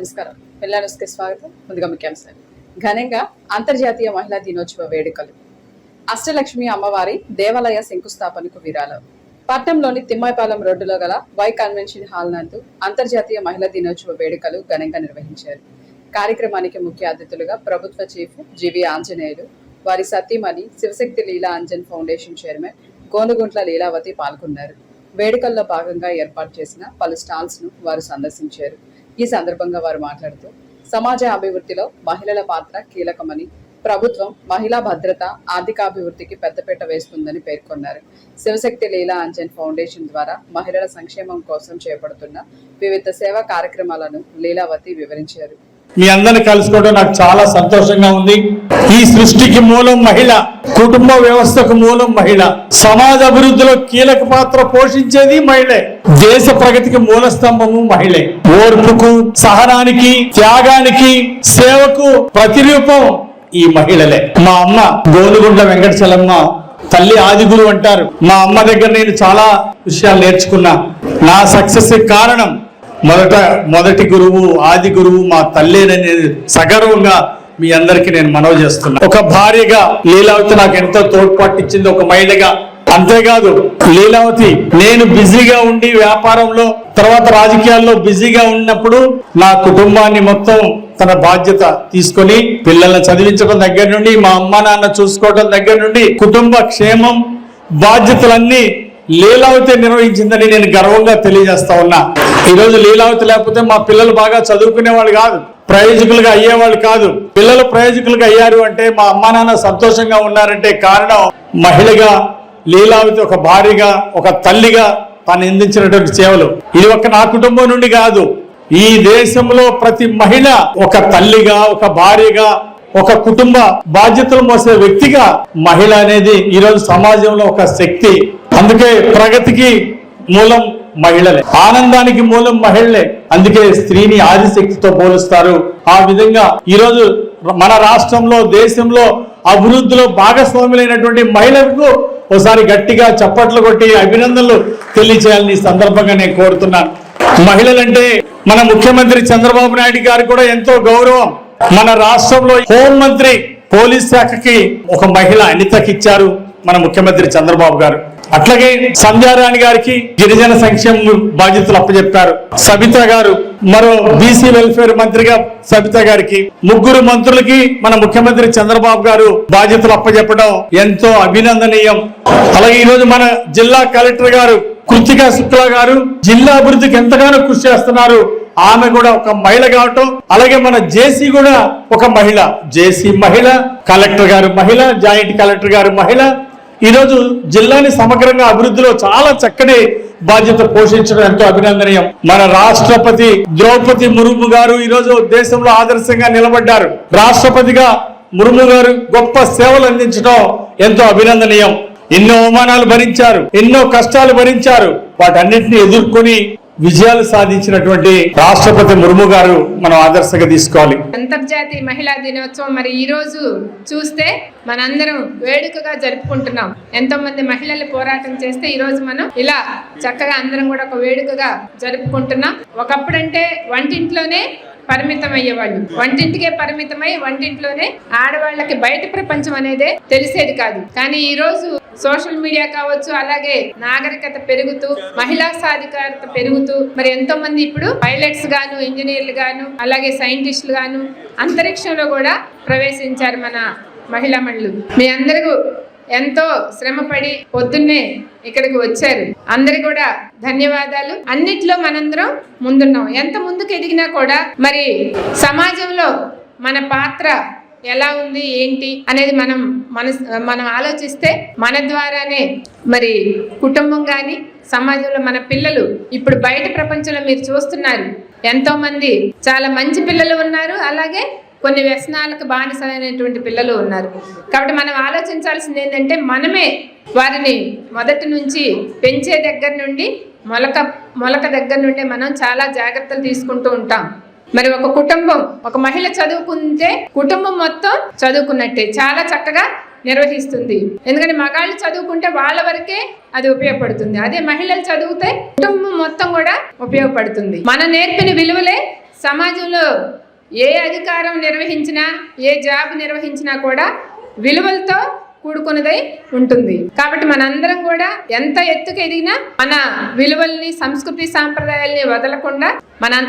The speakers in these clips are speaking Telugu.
నమస్కారం. పిల్ల న్యూస్కి స్వాగతం. ముందుగా ముఖ్యాంశాలు. ఘనంగా అంతర్జాతీయ మహిళా దినోత్సవ వేడుకలు. అష్టలక్ష్మి అమ్మవారి దేవాలయ శంకుస్థాపనకు విరాళం. పట్నంలోని తిమ్మాయిపాలెం రోడ్డులో గల వై కన్వెన్షన్ హాల్ నందు అంతర్జాతీయ మహిళా దినోత్సవ వేడుకలు ఘనంగా నిర్వహించారు. కార్యక్రమానికి ముఖ్య అతిథులుగా ప్రభుత్వ చీఫ్ జివి ఆంజనేయులు, వారి సతీమణి శివశక్తి లీలా అంజన్ ఫౌండేషన్ చైర్మన్ గోనుగుంట్ల లీలావతి పాల్గొన్నారు. వేడుకల్లో భాగంగా ఏర్పాటు చేసిన పలు స్టాల్స్ ను వారు సందర్శించారు. ఈ సందర్భంగా వారు మాట్లాడుతూ సమాజ అభివృద్ధిలో మహిళల పాత్ర కీలకమని, ప్రభుత్వం మహిళా భద్రత, ఆర్థికాభివృద్ధికి పెద్దపీట వేస్తుందని పేర్కొన్నారు. శివశక్తి లీలా అంజన్ ఫౌండేషన్ ద్వారా మహిళల సంక్షేమం కోసం చేపడుతున్న వివిధ సేవా కార్యక్రమాలను లీలావతి వివరించారు. మీ అందరిని కలుసుకోవడం నాకు చాలా సంతోషంగా ఉంది. ఈ సృష్టికి మూలం మహిళ, కుటుంబ వ్యవస్థకు మూలం మహిళ, సమాజ అభివృద్ధిలో కీలక పాత్ర పోషించేది మహిళే, దేశ ప్రగతికి మూల స్తంభము మహిళే. ఓర్పుకు, సహనానికి, త్యాగానికి, సేవకు ప్రతిరూపం ఈ మహిళలే. మా అమ్మ గోనుగుంట్ల వెంకటచలమ్మ తల్లి ఆది గురువు అంటారు. మా అమ్మ దగ్గర నేను చాలా విషయాలు నేర్చుకున్నా. నా సక్సెస్ కారణం మొదటి గురువు, ఆది గురువు మా తల్లేనని సగర్వంగా మీ అందరికీ నేను మనవి చేస్తున్నా. ఒక భార్యగా లీలావతి నాకు ఎంతో తోడ్పాటు ఇచ్చింది, ఒక మహిళగా. అంతేకాదు లీలావతి నేను బిజీగా ఉండి వ్యాపారంలో, తర్వాత రాజకీయాల్లో బిజీగా ఉన్నప్పుడు నా కుటుంబాన్ని మొత్తం తన బాధ్యత తీసుకొని పిల్లల్ని చదివించడం దగ్గర నుండి, మా అమ్మ నాన్న చూసుకోవడం దగ్గర నుండి, కుటుంబ క్షేమం బాధ్యతలన్నీ లీలావతి నిర్వహించిందని నేను గర్వంగా తెలియజేస్తా ఉన్నా. ఈరోజు లీలావతి లేకపోతే మా పిల్లలు బాగా చదువుకునేవాళ్ళు కాదు, ప్రయోజకులుగా అయ్యేవాళ్ళు కాదు. పిల్లలు ప్రయోజకులుగా అయ్యారు అంటే, మా అమ్మా నాన్న సంతోషంగా ఉన్నారంటే కారణం మహిళగా లీలావతి, ఒక భార్యగా, ఒక తల్లిగా తను అందించినటువంటి సేవలు. ఇది ఒక నా కుటుంబం నుండి కాదు, ఈ దేశంలో ప్రతి మహిళ ఒక తల్లిగా, ఒక భార్యగా, ఒక కుటుంబ బాధ్యతలు మోసే వ్యక్తిగా మహిళ అనేది ఈరోజు సమాజంలో ఒక శక్తి. అందుకే ప్రగతికి మూలం మహిళలే, ఆనందానికి మూలం మహిళలే. అందుకే స్త్రీని ఆదిశక్తితో పోలుస్తారు. ఆ విధంగా ఈరోజు మన రాష్ట్రంలో, దేశంలో అభివృద్ధిలో భాగస్వాములైనటువంటి మహిళలకు ఒకసారి గట్టిగా చప్పట్లు కొట్టి అభినందనలు తెలియచేయాలని సందర్భంగా నేను కోరుతున్నాను. మహిళలంటే మన ముఖ్యమంత్రి చంద్రబాబు నాయుడు గారు కూడా ఎంతో గౌరవం. మన రాష్ట్రంలో హోంమంత్రి, పోలీస్ శాఖకి ఒక మహిళ అనితకి ఇచ్చారు మన ముఖ్యమంత్రి చంద్రబాబు గారు. అట్లాగే సంధ్యారాణి గారికి గిరిజన సంక్షేమ బాధ్యతలు అప్పచెప్పారు. సబిత గారు మరో బీసీ వెల్ఫేర్ మంత్రిగా సబిత గారికి, ముగ్గురు మంత్రులకి మన ముఖ్యమంత్రి చంద్రబాబు గారు బాధ్యతలు అప్పచెప్పడం ఎంతో అభినందనీయం. అలాగే ఈరోజు మన జిల్లా కలెక్టర్ గారు కృతికా శుక్లా గారు జిల్లా అభివృద్ధికి ఎంతగానో కృషి చేస్తున్నారు. ఆమె కూడా ఒక మహిళ కావటం, అలాగే మన జేసీ కూడా ఒక మహిళ, జేసీ మహిళ, కలెక్టర్ గారు మహిళ, జాయింట్ కలెక్టర్ గారు మహిళ. ఈరోజు జిల్లాని సమగ్రంగా అభివృద్ధిలో చాలా చక్కటి బాధ్యత పోషించడం ఎంతో అభినందనీయం. మన రాష్ట్రపతి ద్రౌపది ముర్ము గారు ఈరోజు దేశంలో ఆదర్శంగా నిలబడ్డారు. రాష్ట్రపతిగా ముర్ము గారు గొప్ప సేవలు అందించడం ఎంతో అభినందనీయం. ఎన్నో అవమానాలు భరించారు, ఎన్నో కష్టాలు భరించారు. వాటన్నిటిని ఎదుర్కొని విజయాలు సాధించినటువంటి రాష్ట్రపతి ముర్ము గారు మనం ఆదర్శంగా తీసుకోవాలి. అంతర్జాతీయ మహిళా దినోత్సవం మరి ఈ రోజు చూస్తే మనందరం వేడుకగా జరుపుకుంటున్నాం. ఎంతో మంది మహిళలు పోరాటం చేస్తే ఈ రోజు మనం ఇలా చక్కగా అందరం కూడా ఒక వేడుకగా జరుపుకుంటున్నాం. ఒకప్పుడంటే వంటింట్లోనే పరిమితం అయ్యేవాళ్ళు, వంటింటికే పరిమితమై వంటింట్లోనే ఆడవాళ్ళకి బయట ప్రపంచం అనేదే తెలిసేది కాదు. కానీ ఈ రోజు సోషల్ మీడియా కావచ్చు, అలాగే నాగరికత పెరుగుతూ, మహిళా సాధికారత పెరుగుతూ, మరి ఎంతో మంది ఇప్పుడు పైలట్స్ గాను, ఇంజనీర్లు గాను, అలాగే సైంటిస్టులు గాను అంతరిక్షంలో కూడా ప్రవేశించారు మన మహిళా మణులు. మీ అందరూ ఎంతో శ్రమపడి పొద్దున్నే ఇక్కడికి వచ్చారు. అందరికి కూడా ధన్యవాదాలు. అన్నిట్లో మనందరం ముందున్నాం. ఎంత ముందుకు ఎదిగినా కూడా మరి సమాజంలో మన పాత్ర ఎలా ఉంది ఏంటి అనేది మనం ఆలోచిస్తే మన ద్వారానే మరి కుటుంబం కానీ, సమాజంలో మన పిల్లలు ఇప్పుడు బయట ప్రపంచంలో మీరు చూస్తున్నారు, ఎంతో మంది చాలా మంచి పిల్లలు ఉన్నారు, అలాగే కొన్ని వ్యసనాలకు బానిసైనటువంటి పిల్లలు ఉన్నారు. కాబట్టి మనం ఆలోచించాల్సింది ఏంటంటే, మనమే వారిని మొదటి నుంచి పెంచే దగ్గర నుండి మొలక దగ్గర నుండి మనం చాలా జాగ్రత్తలు తీసుకుంటూ ఉంటాం. మరి ఒక కుటుంబం, ఒక మహిళ చదువుకుంటే కుటుంబం మొత్తం చదువుకున్నట్టే, చాలా చక్కగా నిర్వహిస్తుంది. ఎందుకంటే మగాళ్ళు చదువుకుంటే వాళ్ళ వరకే అది ఉపయోగపడుతుంది, అదే మహిళలు చదివితే కుటుంబం మొత్తం కూడా ఉపయోగపడుతుంది. మన నేర్పిన విలువలే సమాజంలో ఏ అధికారం నిర్వహించినా, ఏ జాబ్ నిర్వహించినా కూడా విలువలతో కూడుకున్నదై ఉంటుంది. కాబట్టి మనందరం కూడా ఎంత ఎత్తుకు ఎదిగినా మన విలువల్ని, సంస్కృతి సాంప్రదాయాల్ని వదలకుండా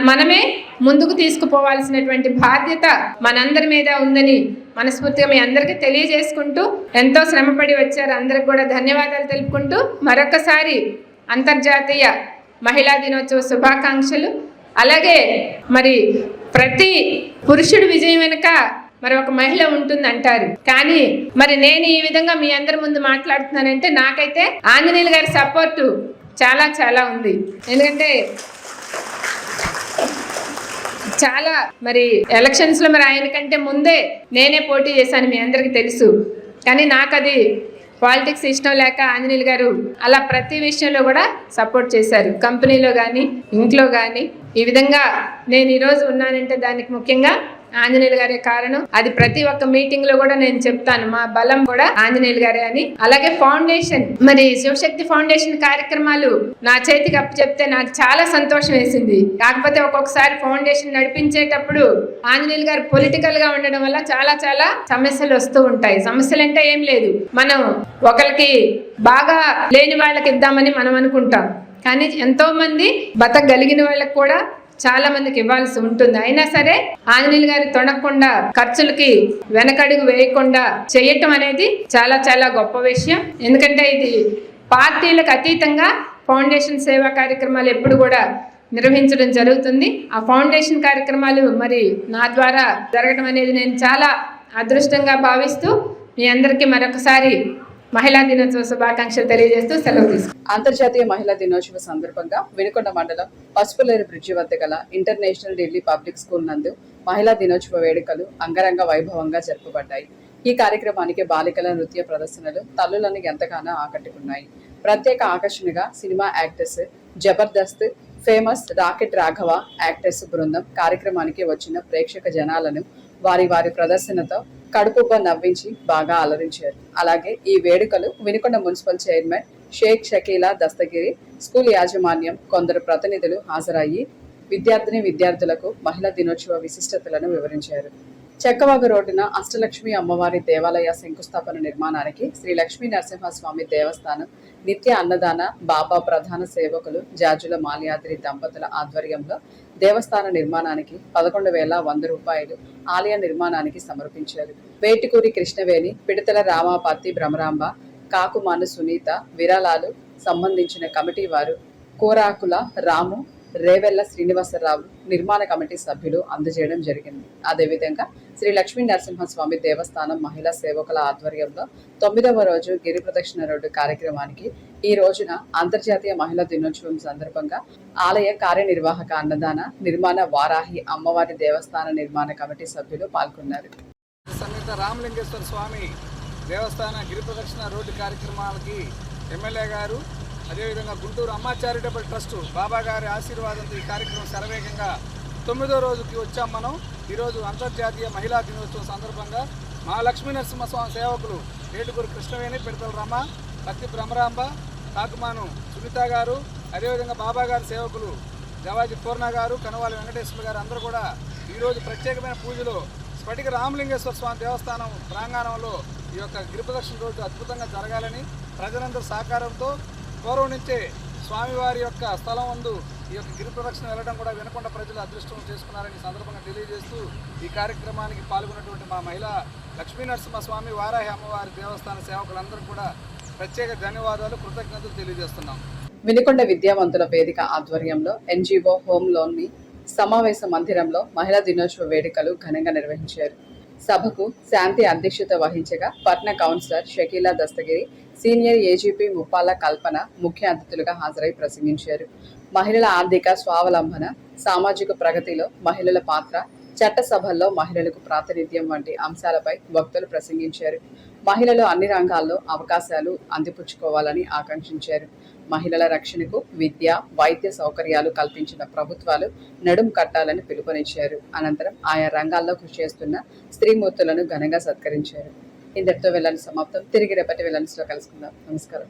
మనమే ముందుకు తీసుకుపోవాల్సినటువంటి బాధ్యత మనందరి మీద ఉందని మనస్ఫూర్తిగా మీ అందరికీ తెలియజేసుకుంటూ, ఎంతో శ్రమపడి వచ్చారు అందరికి కూడా ధన్యవాదాలు తెలుపుకుంటూ, మరొకసారి అంతర్జాతీయ మహిళా దినోత్సవ శుభాకాంక్షలు. అలాగే మరి ప్రతి పురుషుడి విజయం వెనుక మరి ఒక మహిళ ఉంటుంది అంటారు. కానీ మరి నేను ఈ విధంగా మీ అందరి ముందు మాట్లాడుతున్నానంటే నాకైతే ఆంజనేయులు గారి సపోర్టు చాలా చాలా ఉంది. ఎందుకంటే చాలా మరి ఎలక్షన్స్ లో మరి ఆయన కంటే ముందే నేనే పోటీ చేశాను, మీ అందరికి తెలుసు. కానీ నాకు అది పాలిటిక్స్ ఇష్టం లేక ఆంజనేయులు గారు అలా ప్రతి విషయంలో కూడా సపోర్ట్ చేశారు. కంపెనీలో కానీ, ఇంట్లో కానీ. ఈ విధంగా నేను ఈరోజు ఉన్నానంటే దానికి ముఖ్యంగా ఆంజనేయులు గారే కారణం. అది ప్రతి ఒక్క మీటింగ్ లో కూడా నేను చెప్తాను, మా బలం కూడా ఆంజనేయులు గారే అని. అలాగే ఫౌండేషన్, మరి శివశక్తి ఫౌండేషన్ కార్యక్రమాలు నా చేతికి అప్పు చెప్తే నాకు చాలా సంతోషం వేసింది. కాకపోతే ఒక్కొక్కసారి ఫౌండేషన్ నడిపించేటప్పుడు ఆంజనేయులు గారు పొలిటికల్ గా ఉండడం వల్ల చాలా చాలా సమస్యలు వస్తూ ఉంటాయి. సమస్యలు అంటే ఏం లేదు, మనం ఒకరికి బాగా లేని వాళ్ళకి ఇద్దామని మనం అనుకుంటాం. కానీ ఎంతో మంది బతకగలిగిన వాళ్ళకి కూడా చాలా మందికి ఇవ్వాల్సి ఉంటుంది. అయినా సరే ఆంజనేయులు గారి తొణకుండా, ఖర్చులకి వెనకడుగు వేయకుండా చేయటం అనేది చాలా చాలా గొప్ప విషయం. ఎందుకంటే ఇది పార్టీలకు అతీతంగా ఫౌండేషన్ సేవా కార్యక్రమాలు ఎప్పుడు కూడా నిర్వహించడం జరుగుతుంది. ఆ ఫౌండేషన్ కార్యక్రమాలు మరి నా ద్వారా జరగడం అనేది నేను చాలా అదృష్టంగా భావిస్తూ మీ అందరికీ మరొకసారి మహిళా దినోత్సవ శుభాకాంక్షలు తెలియజేస్తూ సెలవు తీసుకుంటాను. అంతర్జాతీయ మహిళా దినోత్సవ సందర్భంగా వినుకొండ మండలం పసుపులేరు బ్రిడ్జి వద్ద గల ఇంటర్నేషనల్ ఢిల్లీ పబ్లిక్ స్కూల్ నందు మహిళా దినోత్సవ వేడుకలు అంగరంగ వైభవంగా జరుపబడ్డాయి. ఈ కార్యక్రమానికి బాలికల నృత్య ప్రదర్శనలు తల్లులను ఎంతగానో ఆకట్టుకున్నాయి. ప్రత్యేక ఆకర్షణగా cinema actors Jabardasth, famous rocket Raghava actors బృందం కార్యక్రమానికి వచ్చిన ప్రేక్షక జనాలను వారి వారి ప్రదర్శనతో కడుపుబ్బ నవ్వించి బాగా అలరించారు. అలాగే ఈ వేడుకలు Vinukonda municipal chairman Shaik Shakeela Dastagiri, school యాజమాన్యం, కొందరు ప్రతినిధులు హాజరయ్యి విద్యార్థులకు మహిళా దినోత్సవ విశిష్టతలను వివరించారు. చెక్కవాగు రోడ్డున అష్టలక్ష్మి అమ్మవారి దేవాలయ శంకుస్థాపన నిర్మాణానికి శ్రీ లక్ష్మీ నరసింహస్వామి దేవస్థానం నిత్య అన్నదాన బాబా ప్రధాన సేవకులు జాజుల మాల్యాద్రి దంపతుల ఆధ్వర్యంలో దేవస్థాన నిర్మాణానికి 11,100 రూపాయలు ఆలయ నిర్మాణానికి సమర్పించారు. వేటికూరి కృష్ణవేణి, పిడతల రామాపత్తి భ్రమరాంబ, కాకుమాను సునీత విరాళాలు సంబంధించిన కమిటీ వారు కోరాకుల రాము, రేవెల్ల శ్రీనివాసరావు నిర్మాణ కమిటీ సభ్యులు అందజేయడం జరిగింది. అదేవిధంగా శ్రీ లక్ష్మీ నరసింహస్వామి దేవస్థానం మహిళా సేవకుల ఆధ్వర్యంలో 9వ రోజు గిరి ప్రదక్షిణ రోడ్డు కార్యక్రమానికి ఈ రోజున అంతర్జాతీయ మహిళా దినోత్సవం సందర్భంగా ఆలయ కార్యనిర్వాహక అన్నదాన నిర్మాణ వారాహి అమ్మవారి దేవస్థాన నిర్మాణ కమిటీ సభ్యులు పాల్గొన్నారు. సమేత రామలింగేశ్వర స్వామి దేవస్థాన గిరి ప్రదక్షిణ రోడ్డు కార్యక్రమాలకి ఎమ్మెల్యే గారు, అదేవిధంగా గుంటూరు అమ్మా చారిటబుల్ ట్రస్ట్ బాబా గారి ఆశీర్వాదంతో ఈ కార్యక్రమం శరవేగంగా 9వ రోజుకి వచ్చాం మనం. ఈరోజు అంతర్జాతీయ మహిళా దినోత్సవం సందర్భంగా మా లక్ష్మీ నరసింహస్వామి సేవకులు ఏటుకూరు కృష్ణవేణి, పిడతల రమ, పత్తి భ్రమరాంబ, కాకుమాను సునీత గారు, అదేవిధంగా బాబా గారి సేవకులు జవాజీ పూర్ణ గారు, కనవాలి వెంకటేశ్వర గారు అందరూ కూడా ఈరోజు ప్రత్యేకమైన పూజలు స్ఫటిక రామలింగేశ్వర స్వామి దేవస్థానం ప్రాంగణంలో ఈ యొక్క గిరిప్రదక్షిణ రోడ్డు అద్భుతంగా జరగాలని ప్రజలందరూ సహకారంతో పూర్వం నుంచే స్వామివారి యొక్క స్థలం ముందు ఈ యొక్క గిరి ప్రదక్షిణ వెళ్ళడం కూడా వినకొండ ప్రజలు అదృష్టం చేసుకున్నారని సందర్భంగా తెలియజేస్తూ ఈ కార్యక్రమానికి పాల్గొన్నటువంటి మా మహిళా లక్ష్మీ నరసింహస్వామి వారాహి అమ్మవారి దేవస్థాన సేవకులందరూ కూడా ప్రత్యేక ధన్యవాదాలు, కృతజ్ఞతలు తెలియజేస్తున్నాం. వినుకొండ విద్యావంతుల వేదిక ఆధ్వర్యంలో ఎన్జిఓ హోంలోని సమావేశ మందిరంలో మహిళా దినోత్సవ వేడుకలు ఘనంగా నిర్వహించారు. సభకు శాంతి అధ్యక్షత వహించగా పట్న councillor Shakeela Dastagiri, senior AGP Muppala Kalpana ముఖ్య అతిథులుగా హాజరై ప్రసంగించారు. మహిళల ఆర్థిక స్వావలంబన, సామాజిక ప్రగతిలో మహిళల పాత్ర, చట్టసభల్లో మహిళలకు ప్రాతినిధ్యం వంటి అంశాలపై వక్తలు ప్రసంగించారు. మహిళలు అన్ని రంగాల్లో అవకాశాలు అందిపుచ్చుకోవాలని ఆకాంక్షించారు. మహిళల రక్షణకు విద్య, వైద్య సౌకర్యాలు కల్పించిన ప్రభుత్వాలు నడుం కట్టాలని పిలుపునిచ్చారు. అనంతరం ఆయా రంగాల్లో కృషి చేస్తున్న స్త్రీమూర్తులను ఘనంగా సత్కరించారు. ఇంతటితో వెళ్ళాలి సమాప్తం. తిరిగి రేపటి వెళ్ళాల్సిలో కలుసుకుందాం. నమస్కారం.